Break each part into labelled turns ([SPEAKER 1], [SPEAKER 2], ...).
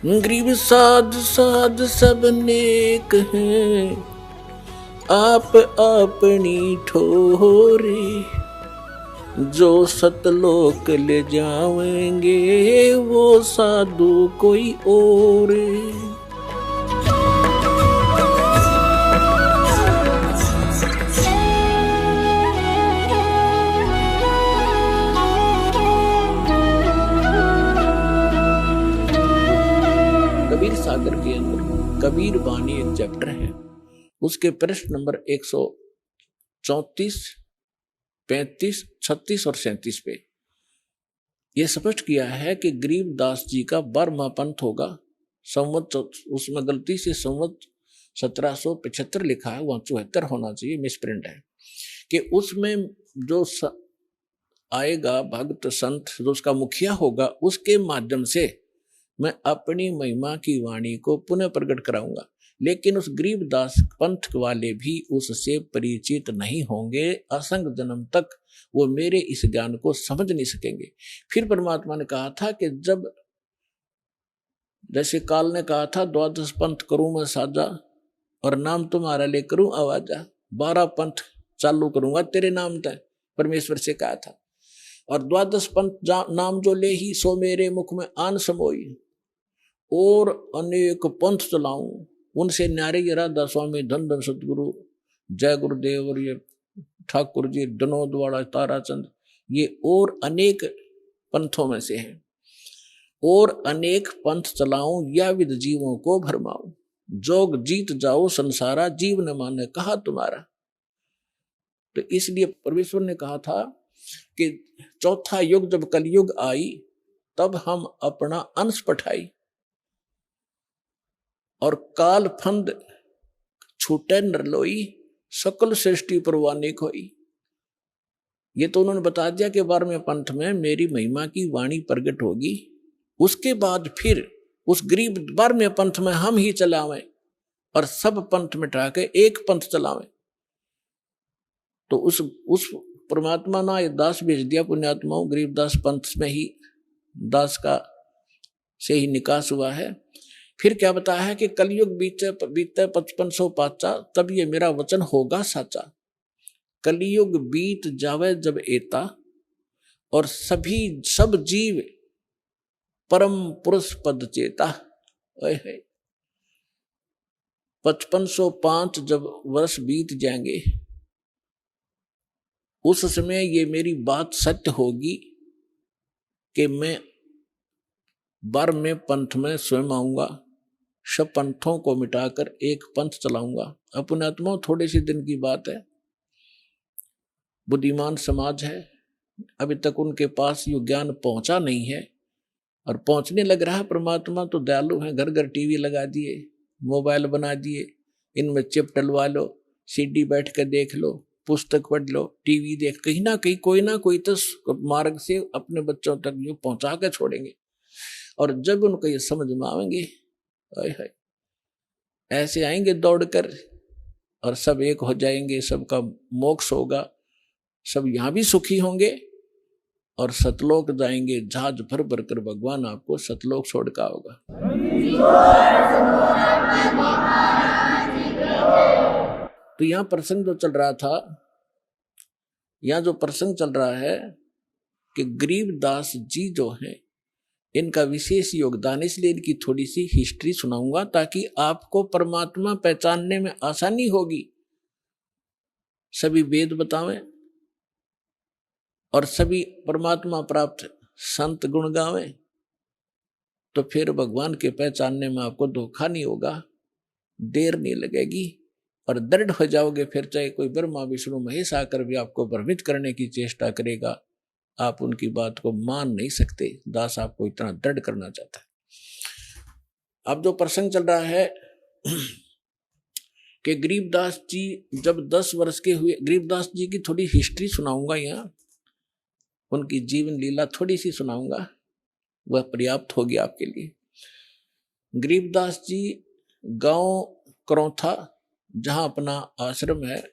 [SPEAKER 1] गरीब साध साध सब नेक हैं, आप अपनी ठोरे, जो सतलोक ले जाएंगे वो साधु कोई और। कबीर सागर के अंदर कबीर बानी एक चैप्टर है, उसके पृष्ठ नंबर 134, 35, 36 और 37 पे यह स्पष्ट किया है कि गरीबदास जी का 12वां पंथ होगा। संवत उसमें गलती से संवत 1775 लिखा है, वहां 74 होना चाहिए, मिसप्रिंट है। कि उसमें जो आएगा भक्त संत, जो उसका मुखिया होगा, उसके माध्यम से मैं अपनी महिमा की वाणी को पुनः प्रकट कराऊंगा। लेकिन उस गरीबदास पंथ वाले भी उससे परिचित नहीं होंगे, असंग जन्म तक वो मेरे इस ज्ञान को समझ नहीं सकेंगे। फिर परमात्मा ने कहा था कि जब जैसे काल ने कहा था 12 पंथ करूं मैं साजा और नाम तुम्हारा ले करूं आवाजा, 12 पंथ चालू करूंगा तेरे नाम तय, परमेश्वर से कहा था। और 12 पंथ नाम जो ले ही सो मेरे मुख में आन समोई, और अनेक पंथ चलाऊं उनसे न्यारे ये राधा स्वामी, धन धन सतगुरु, जय गुरुदेव और ये ठाकुर जी, विनोद वाला, ताराचंद, ये और अनेक पंथों में से हैं। और अनेक पंथ चलाऊं या विद जीवों को भरमाऊं, जोग जीत जाओ संसारा, जीव न माने कहा तुम्हारा। तो इसलिए परमेश्वर ने कहा था कि चौथा युग जब कलयुग आई तब हम अपना अंश पठाई और काल फंद छूटे नरलोई, सकल सृष्टि परवाने खोई। ये तो उन्होंने बता दिया कि 12वें पंथ में मेरी महिमा की वाणी प्रकट होगी। उसके बाद फिर उस गरीब 12वें पंथ में हम ही चलावें और सब पंथ मिटा के एक पंथ चलावें। तो उस परमात्मा ना ये दास भेज दिया पुण्यात्माओं, गरीबदास पंथ में ही दास का से ही निकास हुआ है। फिर क्या बताया है कि कलयुग बीते 5500 पाचा, तब ये मेरा वचन होगा साचा। कलयुग बीत जावे जब एता, और सब जीव परम पुरुष पद चेता। 5505 जब वर्ष बीत जाएंगे, उस समय ये मेरी बात सत्य होगी कि मैं 12वें पंथ में स्वयं आऊंगा, सब पंथों को मिटाकर एक पंथ चलाऊंगा। अपने आत्मा थोड़े से दिन की बात है, बुद्धिमान समाज है, अभी तक उनके पास ये ज्ञान पहुंचा नहीं है और पहुंचने लग रहा है। परमात्मा तो दयालु है, घर घर टीवी लगा दिए, मोबाइल बना दिए, इनमें चिप डलवा लो, सीडी बैठ कर देख लो, पुस्तक पढ़ लो, टीवी देख, कहीं ना कोई तो मार्ग से अपने बच्चों तक ये पहुंचा कर छोड़ेंगे। और जब उनको ये समझ में आएंगे, ऐसे आएंगे दौड़कर और सब एक हो जाएंगे, सबका मोक्ष होगा, सब यहां भी सुखी होंगे और सतलोक जाएंगे। जहाज भर भर कर भगवान आपको सतलोक छोड़ का होगा। तो यहां प्रसंग जो चल रहा था, यहां जो प्रसंग चल रहा है कि गरीबदास जी जो हैं, इनका विशेष योगदान, इसलिए इनकी थोड़ी सी हिस्ट्री सुनाऊंगा ताकि आपको परमात्मा पहचानने में आसानी होगी। सभी वेद बतावें और सभी परमात्मा प्राप्त संत गुण गावें, तो फिर भगवान के पहचानने में आपको धोखा नहीं होगा, देर नहीं लगेगी और दृढ़ हो जाओगे। फिर चाहे कोई ब्रह्मा विष्णु महेश आकर भी आपको भ्रमित करने की चेष्टा करेगा, आप उनकी बात को मान नहीं सकते। दास आपको इतना दृढ़ करना चाहता है। अब जो प्रसंग चल रहा है कि गरीबदास जी जब 10 वर्ष के हुए, गरीबदास जी की थोड़ी हिस्ट्री सुनाऊंगा, यहाँ उनकी जीवन लीला थोड़ी सी सुनाऊंगा, वह पर्याप्त होगी आपके लिए। गरीबदास जी गांव करौथा, जहां अपना आश्रम है,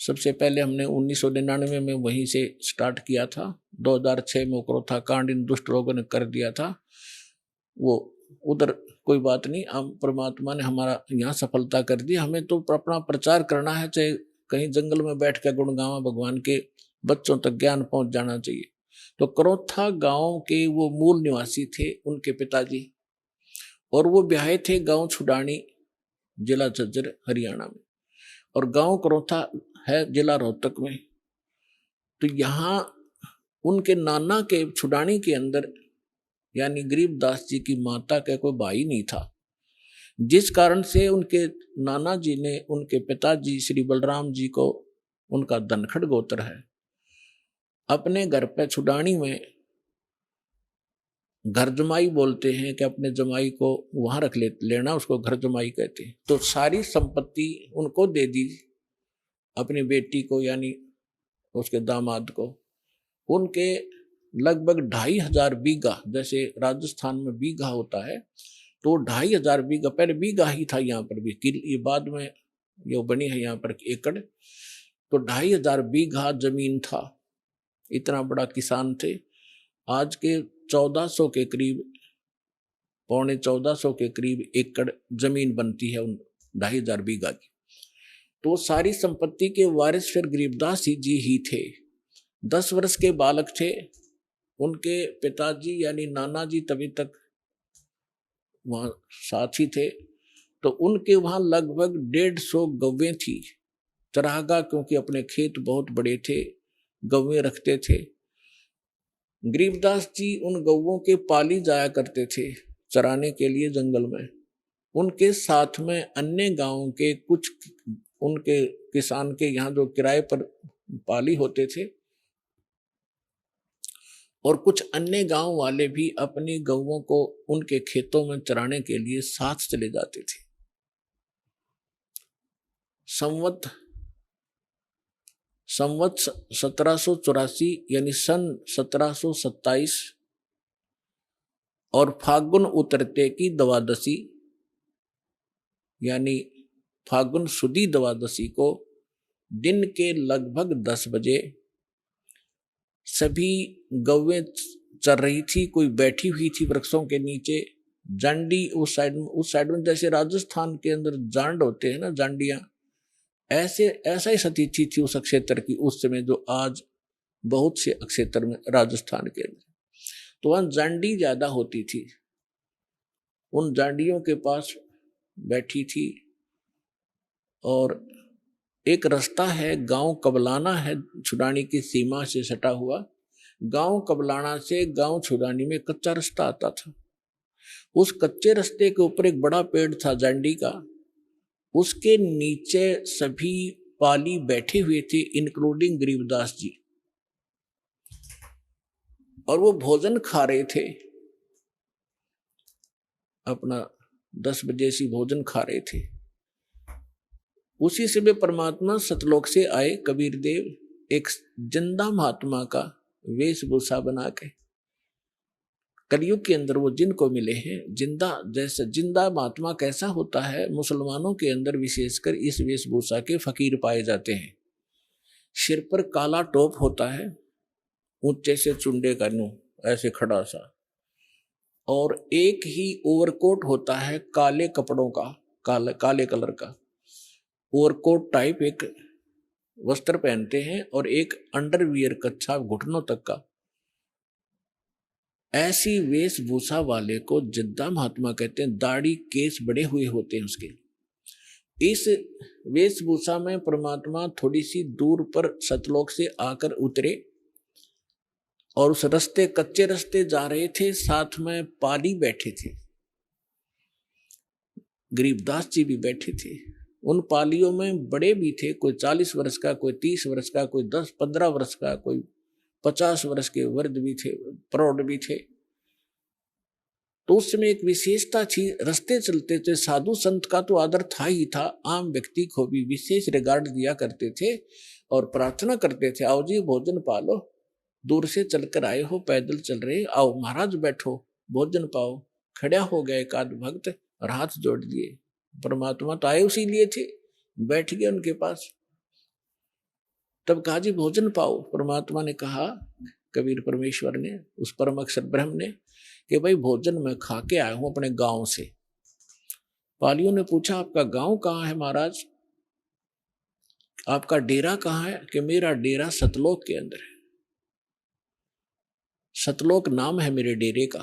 [SPEAKER 1] सबसे पहले हमने 1999 में वहीं से स्टार्ट किया था। 2006 में करौथा कांड इन दुष्ट लोगों ने कर दिया था, वो उधर कोई बात नहीं, हम परमात्मा ने हमारा यहाँ सफलता कर दी, हमें तो अपना प्रचार करना है, चाहे कहीं जंगल में बैठ कर गुणगावा भगवान के, बच्चों तक ज्ञान पहुंच जाना चाहिए। तो करौथा गांव के वो मूल निवासी थे उनके पिताजी, और वो ब्याहे थे गांव छुडानी, जिला झज्जर हरियाणा में, और गांव करौथा है जिला रोहतक में। तो यहाँ उनके नाना के छुडानी के अंदर यानी गरीबदास जी की माता का कोई भाई नहीं था, जिस कारण से उनके नाना जी ने उनके पिताजी श्री बलराम जी को, उनका धनखड़ गोत्र है, अपने घर पे छुडानी में घर जमाई बोलते हैं कि अपने जमाई को वहां रख लेना, उसको घर जमाई कहते हैं। तो सारी संपत्ति उनको दे दी, अपनी बेटी को यानी उसके दामाद को। उनके लगभग 2500 बीघा, जैसे राजस्थान में बीघा होता है, तो 2500 बीघा, पहले बीघा ही था यहाँ पर भी, ये बाद में ये बनी है यहाँ पर एकड़, तो 2500 बीघा जमीन था। इतना बड़ा किसान थे। आज के 1400 के करीब, पौने 1400 के करीब एकड़ जमीन बनती है उन 2500 बीघा की। तो सारी संपत्ति के वारिस फिर गरीबदास जी ही थे। 10 वर्ष के बालक थे, उनके पिताजी यानी नाना जी तभी तक वहां साथी थे। तो उनके वहां लगभग 150 गौवें थी, चरागा, क्योंकि अपने खेत बहुत बड़े थे, गौवें रखते थे। गरीबदास जी उन गौवों के पाली जाया करते थे चराने के लिए जंगल में। उनके साथ में अन्य गांवों के कुछ उनके किसान के यहाँ जो किराए पर पाली होते थे, और कुछ अन्य गांव वाले भी अपनी गौवों को उनके खेतों में चराने के लिए साथ चले जाते थे। संवत 1784 यानी सन 1727 और फागुन उतरते की द्वादशी यानी फागुन सुदी द्वादशी को दिन के लगभग 10 बजे सभी गौवें चल रही थी, कोई बैठी हुई थी वृक्षों के नीचे। जांडी उस साइड में जैसे राजस्थान के अंदर जांड होते हैं ना, जांडियां, ऐसा ही स्थिति थी उस क्षेत्र की उस समय, जो आज बहुत से क्षेत्र में राजस्थान के अंदर। तो वहां जांडी ज्यादा होती थी, उन जांडियों के पास बैठी थी। और एक रास्ता है, गांव कबलाना है, छुडानी की सीमा से सटा हुआ। गांव कबलाना से गांव छुडानी में कच्चा रास्ता आता था। उस कच्चे रास्ते के ऊपर एक बड़ा पेड़ था जांडी का, उसके नीचे सभी पाली बैठे हुए थे, इंक्लूडिंग गरीबदास जी, और वो भोजन खा रहे थे, अपना 10 बजे से भोजन खा रहे थे। उसी समय परमात्मा सतलोक से आए कबीर देव, एक जिंदा महात्मा का वेशभूषा बना के। कलयुग के अंदर वो जिनको मिले हैं जिंदा, जैसे जिंदा महात्मा कैसा होता है, मुसलमानों के अंदर विशेषकर इस वेशभूषा के फकीर पाए जाते हैं। सिर पर काला टोप होता है, ऊंचे से चुंडे का नू ऐसे खड़ा सा, और एक ही ओवरकोट होता है काले कपड़ों का, काले कलर का ओवरकोट टाइप एक वस्त्र पहनते हैं, और एक अंडरवियर कच्छा घुटनों तक का। ऐसी वेशभूषा वाले को जिद्दा महात्मा कहते हैं। दाढ़ी केस बड़े हुए होते हैं उसके। इस वेशभूषा में परमात्मा थोड़ी सी दूर पर सतलोक से आकर उतरे, और उस रास्ते, कच्चे रास्ते जा रहे थे, साथ में पाली बैठे थे, गरीबदास जी भी बैठे थे। उन पालियों में बड़े भी थे, कोई 40 वर्ष का, कोई 30 वर्ष का, कोई 10-15 वर्ष का, कोई 50 वर्ष के वृद्ध भी थे, प्रौढ़ भी थे। तो उस समय एक विशेषता थी, रास्ते चलते थे, साधु संत का तो आदर था ही था, आम व्यक्ति को भी विशेष रिगार्ड दिया करते थे और प्रार्थना करते थे, आओ जी भोजन पालो, दूर से चलकर आए हो, पैदल चल रहे, आओ महाराज बैठो भोजन पाओ। खड़ा हो गए एक आध भक्त और हाथ जोड़ दिए। परमात्मा तो आए उसी लिए थे, बैठ गए उनके पास। तब कहा जी भोजन पाओ। परमात्मा ने कहा, कबीर परमेश्वर ने, उस परम अक्षर ब्रह्म ने, कि भाई भोजन मैं खा के आया हूं अपने गांव से। पालियों ने पूछा आपका गांव कहाँ है महाराज, आपका डेरा कहाँ है? कि मेरा डेरा सतलोक के अंदर है, सतलोक नाम है मेरे डेरे का।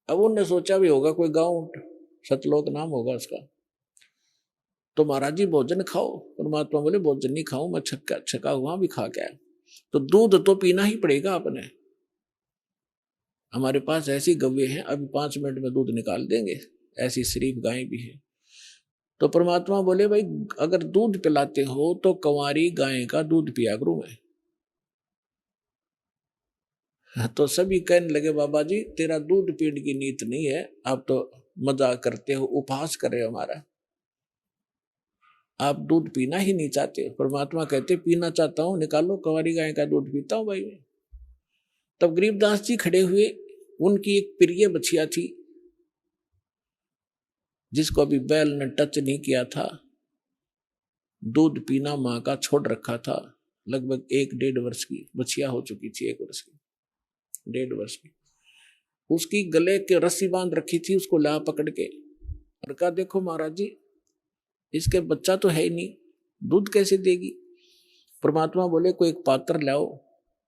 [SPEAKER 1] अब उन्होंने सोचा भी होगा कोई गांव सतलोक नाम होगा उसका। तो महाराज जी भोजन खाओ। परमात्मा बोले भोजन नहीं खाऊं मैं, छका हुआ भी खा के आया। तो दूध तो पीना ही पड़ेगा आपने, हमारे पास ऐसी गव्वे हैं अभी 5 मिनट में दूध निकाल देंगे, ऐसी शरीफ गायें भी है। तो परमात्मा बोले भाई अगर दूध पिलाते हो तो कंवारी गाय का दूध पिया करूं मैं। तो सभी कहने लगे बाबा जी तेरा दूध पीने की नीत नहीं है, आप तो मजाक करते हो, उपहास कर रहे हो हमारा, आप दूध पीना ही नहीं चाहते। परमात्मा कहते पीना चाहता हूं, निकालो कंवारी गाय का दूध पीता हूं भाई मैं। तब गरीबदास जी खड़े हुए, उनकी एक प्रिय बछिया थी जिसको अभी बैल ने टच नहीं किया था, दूध पीना माँ का छोड़ रखा था, लगभग 1-1.5 वर्ष की बछिया हो चुकी थी, 1 वर्ष की 1.5 वर्ष की। उसकी गले के रस्सी बांध रखी थी, उसको ला पकड़ के और कहा देखो महाराज जी इसके बच्चा तो है ही नहीं, दूध कैसे देगी? परमात्मा बोले कोई एक पात्र लाओ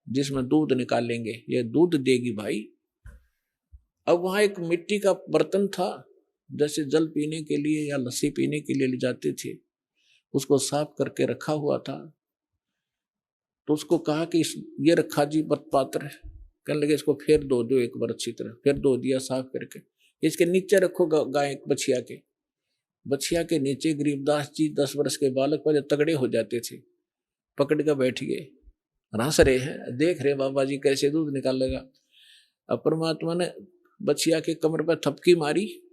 [SPEAKER 1] जिसमें दूध निकालेंगे, ये दूध देगी भाई। अब वहां एक मिट्टी का बर्तन था, जैसे जल पीने के लिए या लस्सी पीने के लिए ले जाते थे, उसको साफ करके रखा हुआ था। तो उसको कहा कि ये रखा जी पात्र, कहने लगे इसको फिर दो एक बार अच्छी तरह, फिर दो दिया साफ करके, इसके नीचे रखो गाय बछिया के नीचे। गरीबदास जी 10 वर्ष के बालक पहले तगड़े हो जाते थे, पकड़ कर बैठ गए, हंस रहे हैं, देख रहे बाबा जी कैसे दूध निकालेगा। अब परमात्मा ने बछिया के कमर पर थपकी मारी,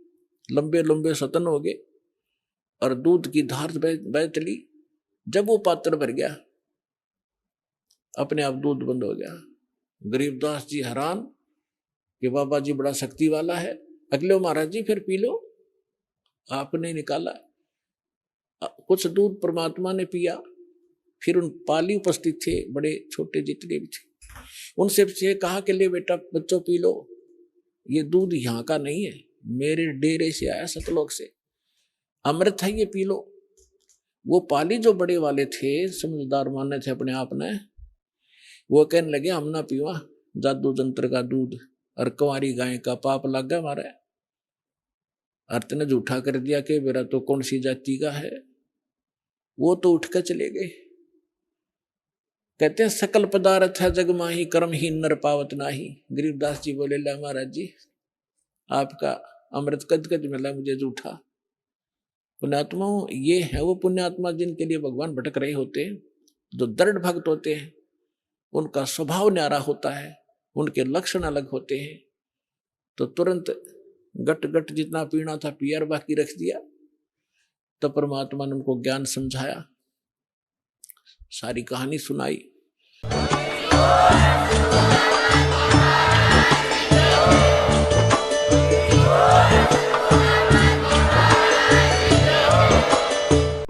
[SPEAKER 1] लंबे लंबे सतन हो गए और दूध की धार बह चली। जब वो पात्र भर गया अपने आप दूध बंद हो गया। गरीबदास जी हैरान कि बाबा जी बड़ा शक्ति वाला है। अगले महाराज जी फिर पी लो, आपने निकाला कुछ दूध, परमात्मा ने पिया। फिर उन पाली उपस्थित थे, बड़े छोटे जितने भी थे, उनसे कहा कि ले बेटा बच्चों पी लो, ये दूध यहाँ का नहीं है, मेरे डेरे से आया सतलोक से, अमृत है ये पी लो। वो पाली जो बड़े वाले थे, समझदार माने थे अपने आप ने, वो कहने लगे हम ना पीवा जादू जंत्र का दूध, और कंवारी गाय का पाप लग गया हमारा। अर्थ ने झूठा कर दिया कि मेरा तो कौन सी जाति का है। वो तो उठ कर चले गए। कहते हैं सकल पदार्थ है जग माही, कर्म ही नर पावत नाही। गरीबदास जी बोले ला महाराज जी आपका अमृत कद कद मिला मुझे झूठा। पुण्यात्माओं ये है वो पुण्यात्मा जिनके लिए भगवान भटक रहे होते हैं, जो दृढ़ भक्त होते हैं, उनका स्वभाव न्यारा होता है, उनके लक्षण अलग होते हैं। तो तुरंत गट गट जितना पीना था पिया और बाकी रख दिया। तो परमात्मा ने उनको ज्ञान समझाया, सारी कहानी सुनाई।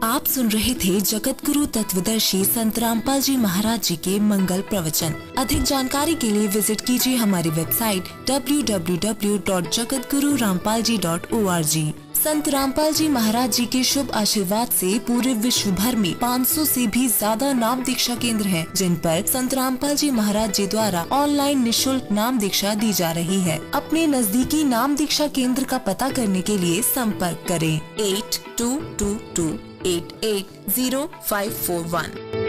[SPEAKER 2] आप सुन रहे थे जगत गुरु तत्वदर्शी संत रामपाल जी महाराज जी के मंगल प्रवचन। अधिक जानकारी के लिए विजिट कीजिए हमारी वेबसाइट www.jagatgururampalji.org। संत रामपाल जी महाराज जी के शुभ आशीर्वाद से पूरे विश्व भर में 500 से भी ज्यादा नाम दीक्षा केंद्र हैं, जिन पर संत रामपाल जी महाराज जी द्वारा ऑनलाइन निशुल्क नाम दीक्षा दी जा रही है। अपने नजदीकी नाम दीक्षा केंद्र का पता करने के लिए संपर्क करें 8222880541।